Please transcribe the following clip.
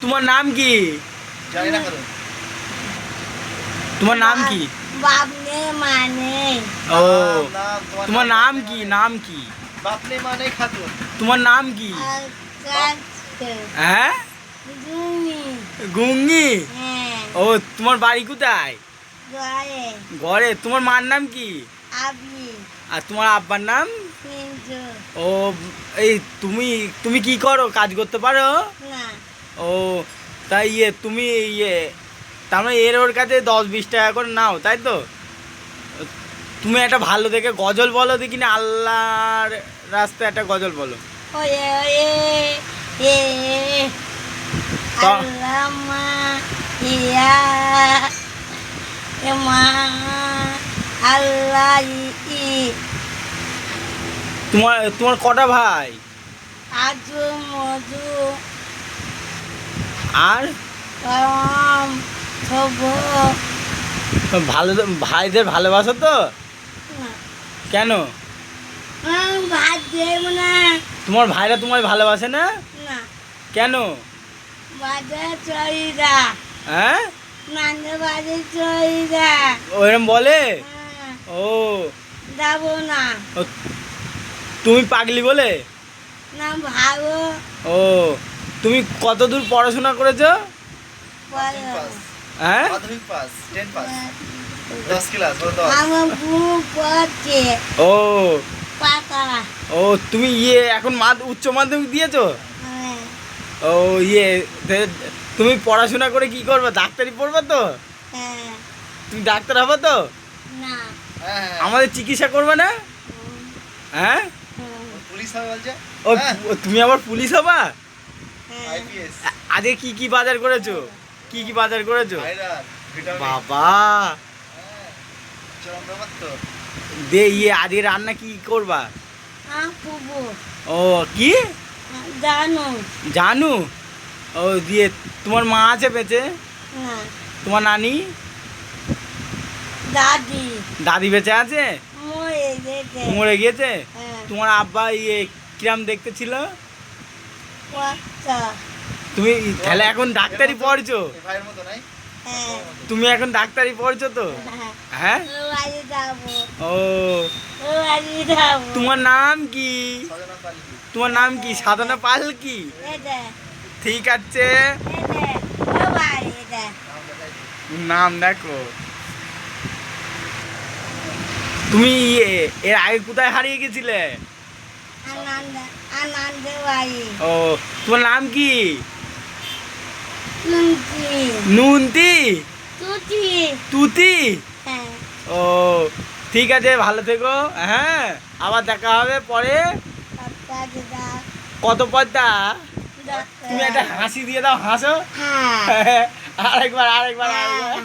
তোমার নাম কি? জানি না কারণ। তোমার নাম কি? বাপনে মানে ও নাম তোমার নাম কি? নাম কি? বাপনে মানে খাতুন। তোমার নাম কি? হ্যাঁ, তুমি গুঙ্গি। হ্যাঁ ও তোমার বাড়ি কোথায়? ঘরে ঘরে। তোমার মার নাম কি? আবি আর তোমার আব্বার নাম? কিন্তু ও এই তুমি তুমি কি করো? কাজ করতে পারো? না ও তাই তুমি তার মানে ওর কাছে 10-20 টাকা করে নাও, তাই তো? তুমি একটা ভালো দেখে গজল বলো দেখি না, আল্লাহর রাস্তায় একটা গজল বলো। ওয়ে ওয়ে এ তা- আল্লাহ মা ইয়া এ মা আল্লাহ ই তোমার তোমার কটা ভাই? আজু মধু আর কম ছব ভালো ভাইদের ভালোবাসো তো? না কেন? ভাত দেব না তোমার ভাইরা তোমায় ভালোবাসে না? না কেন? বাজে চইরা হ্যাঁ, নানে বাজে চইরা ওইরকম বলে? ও যাব না ও, তুমি পাগলি বলে? না ভালো ও তুমি কত দূর পড়াশোনা করেছো? মাধ্যমিক পাস। হ্যাঁ, মাধ্যমিক পাস, 10 পাস। 10 ক্লাস, বলো 10। আমার বুক পড়ছে ও পাতা ও তুমি এখন উচ্চ মাধ্যমিক দিয়েছো? হ্যাঁ, ও তুমি পড়াশোনা করে কি করবে? ডাক্তারি পড়বে তো? হ্যাঁ, তুমি ডাক্তার হবে তো? না হ্যাঁ, আমাদের চিকিৎসা করবে না? হুম, হ্যাঁ, হুম, পুলিশ হবে বলছে। ও হ্যাঁ। তুমি আবার পুলিশ হবা? হ্যাঁ। আইপিএস, আজকে কি কি বাজার করেছো? কি কি বাজার করেছো? Iron, vitamin. বাবা, হ্যাঁ, চরম ব্যাপার তো। দে আজকে রান্না কি করবা? পুবু ও কি জানো জানু? ও তোমার মা আছে বেঁচে? না তোমার নানি দাদি দাদি বেঁচে আছে? মরে গেছে মরে গিয়েছে? হ্যাঁ, তোমার আব্বা কিরাম দেখতে ছিল? বাচ্চা তুমি তাহলে এখন ডাক্তারি পড়ছো? এ ভাইয়ের মতো নাই? হ্যাঁ, তুমি এখন ডাক্তারি পড়ছো তো? হ্যাঁ, হ্যাঁ, ও বাড়ি যাবো ও ও বাড়ি যাবো তোমার নাম কি? সাধনা পালকি। তোমার নাম কি? সাধনা পাল কি? এটা ঠিক আছে, এটা ও বাড়ি এটা নাম দেখাই দিই। নাম দেখো। তুমি এর আগে কোথায় হারিয়ে গেছিলে? আনন্দ আনন্দ বাড়ি ও তোমার নাম কি? তুমকি নুনতি? তুতি তুতি? হ্যাঁ ও ঠিক আছে, ভালো থেকো। হ্যাঁ, আবার দেখা হবে পরে। পাপা দিদা কত পয়সা? ডাক্তার তুমি একটা হাসি দিয়ে দাও, হাসো। হ্যাঁ আরেকবার আরেকবার আরেকবার